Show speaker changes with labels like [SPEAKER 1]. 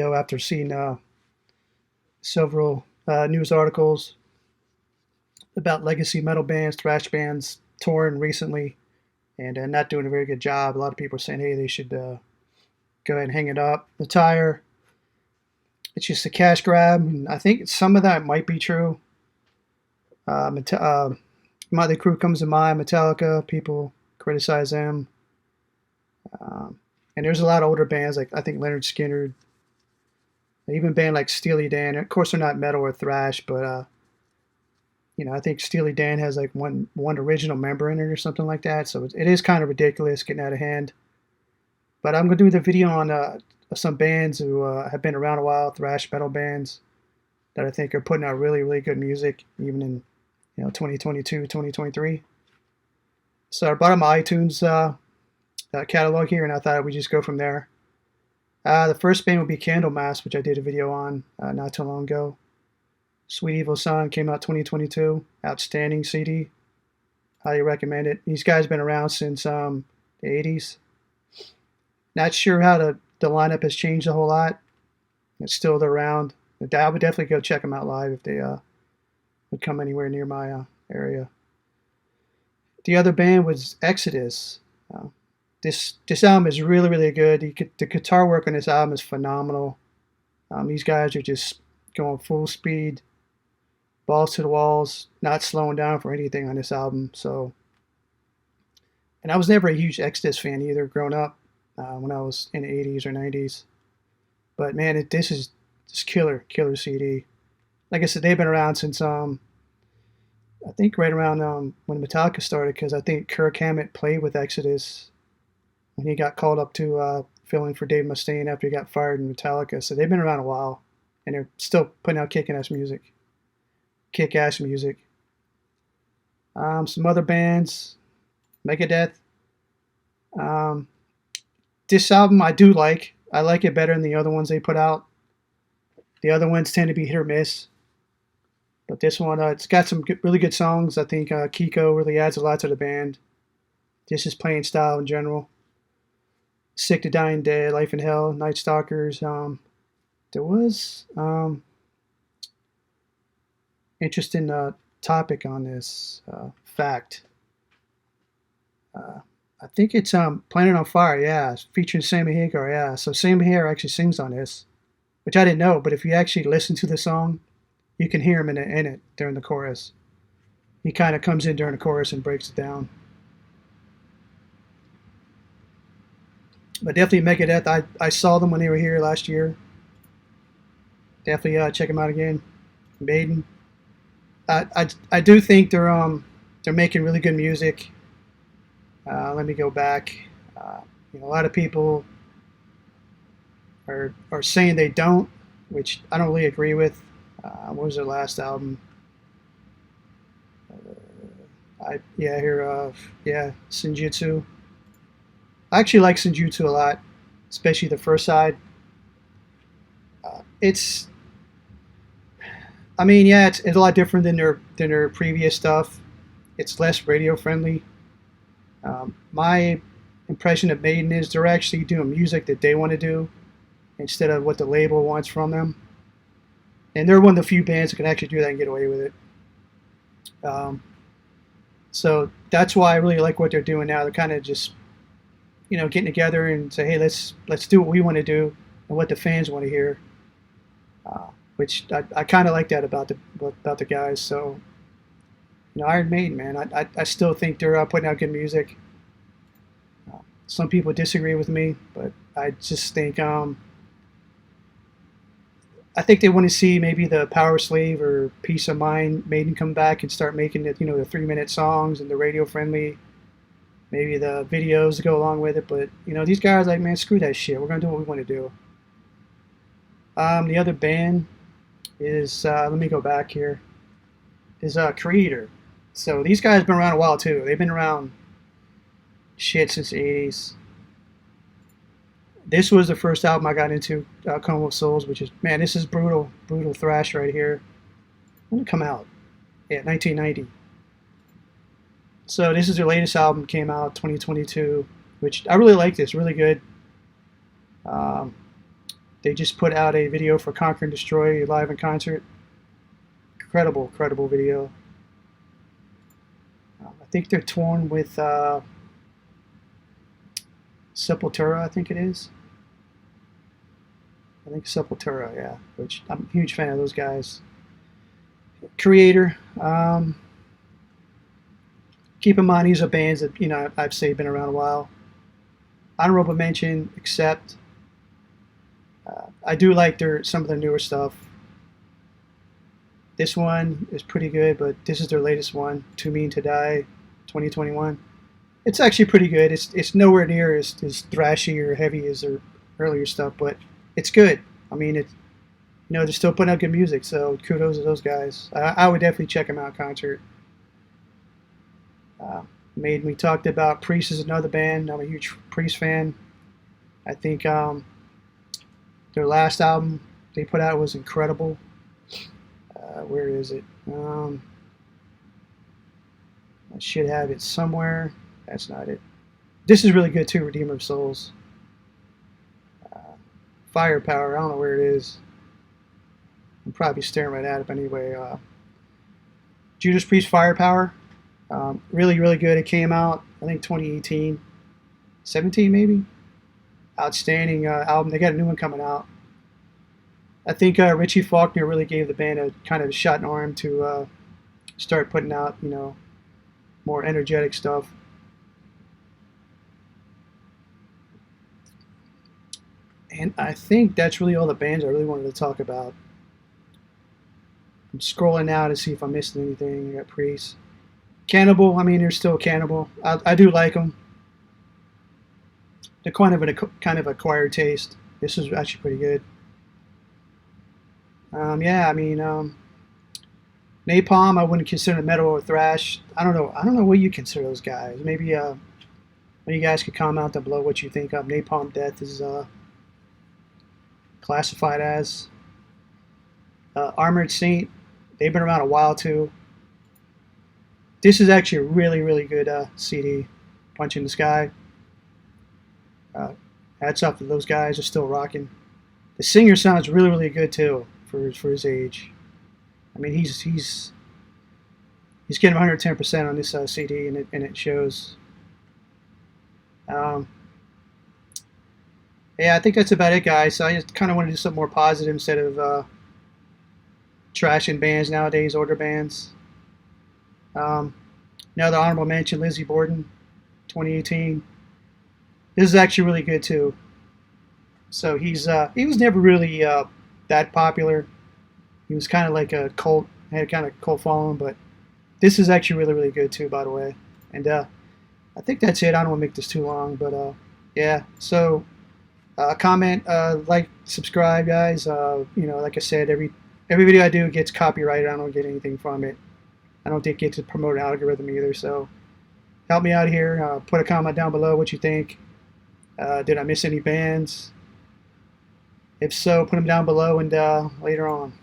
[SPEAKER 1] After seeing several news articles about legacy metal bands, thrash bands touring recently, and not doing a very good job. A lot of people are saying, hey, they should go ahead and hang it up, retire. It's just a cash grab. And I think some of that might be true. Motley Crue comes to mind, Metallica, people criticize them. And there's a lot of older bands, like I think Leonard Skinner, even a band like Steely Dan. Of course, they're not metal or thrash, but I think Steely Dan has like one original member in it or something like that. So it is kind of ridiculous, getting out of hand. But I'm gonna do the video on some bands who have been around a while, thrash metal bands that I think are putting out really, really good music, even in 2022, 2023. So I brought up my iTunes catalog here, and I thought we'd just go from there. The first band would be Candlemass, which I did a video on not too long ago. Sweet Evil Son came out 2022. Outstanding CD. Highly recommend it. These guys have been around since the 80s. Not sure how the lineup has changed a whole lot. It's still around. I would definitely go check them out live if they would come anywhere near my area. The other band was Exodus. This album is really, really good. The guitar work on this album is phenomenal. These guys are just going full speed, balls to the walls, not slowing down for anything on this album. And I was never a huge Exodus fan either, growing up when I was in the 80s or 90s. But man, this is just killer CD. Like I said, they've been around since I think right around when Metallica started, because I think Kirk Hammett played with Exodus when he got called up to fill in for Dave Mustaine after he got fired in Metallica. So they've been around a while, and they're still putting out kick-ass music. Some other bands, Megadeth. This album I do like. I like it better than the other ones they put out. The other ones tend to be hit or miss. But this one, it's got some really good songs. I think Kiko really adds a lot to the band. Just his playing style in general. Sick to Dying Dead, Life in Hell, Night Stalkers. There was interesting topic on this fact. I think it's Planet on Fire, yeah, featuring Sammy Hagar, yeah. So Sammy Hagar actually sings on this, which I didn't know, but if you actually listen to the song, you can hear him in it during the chorus. He kind of comes in during the chorus and breaks it down. But definitely Megadeth. I saw them when they were here last year. Definitely check them out again. Maiden. I do think they're making really good music. Let me go back. A lot of people are saying they don't, which I don't really agree with. What was their last album? Senjutsu. I actually like Senjutsu a lot, especially the first side. It's a lot different than their previous stuff. It's less radio friendly. My impression of Maiden is they're actually doing music that they want to do instead of what the label wants from them. And they're one of the few bands that can actually do that and get away with it. So that's why I really like what they're doing now. They're kind of just, getting together and say, hey, let's do what we want to do and what the fans want to hear. Which I kind of like that about the guys. So, Iron Maiden, man, I still think they're putting out good music. Some people disagree with me, but I just think they want to see maybe the Power Slave or Peace of Mind Maiden come back and start making the 3-minute songs and the radio friendly, maybe the videos to go along with it. But these guys like, man, screw that shit. We're gonna do what we want to do. The other band is let me go back here. Is Creator. So these guys have been around a while too. They've been around since the 80s. This was the first album I got into, Coma of Souls, which is, man, this is brutal thrash right here. When did it come out? Yeah, 1990. So this is their latest album, came out 2022, which I really like this, really good. They just put out a video for Conquer and Destroy live in concert. Incredible, incredible video. I think they're torn with Sepultura, I think it is. I think Sepultura, yeah. Which I'm a huge fan of those guys. Creator. Keep in mind, these are bands that I've say been around a while. Honorable mention, Accept. I do like some of their newer stuff. This one is pretty good, but this is their latest one, Too Mean to Die, 2021. It's actually pretty good. It's nowhere near as thrashy or heavy as their earlier stuff, but it's good. I mean, they're still putting out good music, so kudos to those guys. I would definitely check them out in concert. We talked about Priest is another band. I'm a huge Priest fan. I think their last album they put out was incredible. Where is it? I should have it somewhere. That's not it. This is really good too, Redeemer of Souls. Firepower, I don't know where it is. I'm probably staring right at it, but anyway. Judas Priest Firepower. Really, really good. It came out, I think, 2018. 17 maybe? Outstanding album. They got a new one coming out. I think Richie Faulkner really gave the band a kind of a shot in the arm to start putting out, more energetic stuff. And I think that's really all the bands I really wanted to talk about. I'm scrolling now to see if I'm missing anything. I got Priest. Cannibal, I mean, they're still Cannibal. I do like them. They're kind of acquired taste. This is actually pretty good. Yeah, I mean, Napalm, I wouldn't consider metal or thrash. I don't know what you consider those guys. Maybe you guys could comment down below what you think of Napalm Death is classified as. Armored Saint, they've been around a while too. This is actually a really, really good CD, Punch in the Sky. Hats off to those guys, are still rocking. The singer sounds really, really good too for his age. I mean, he's getting 110% on this CD, and it shows. Yeah, I think that's about it, guys. So I just kind of want to do something more positive instead of trashing bands nowadays, older bands. Another honorable mention, Lizzie Borden, 2018. This is actually really good too. So he was never really that popular. He was kind of like a cult, had kind of cult following, but this is actually really, really good too, by the way. And I think that's it. I don't want to make this too long, but yeah. So comment, like, subscribe, guys. Like I said, every video I do gets copyrighted. I don't get anything from it. I don't get to promote an algorithm either. So help me out here. Put a comment down below what you think. Did I miss any bands? If so, put them down below, and later on.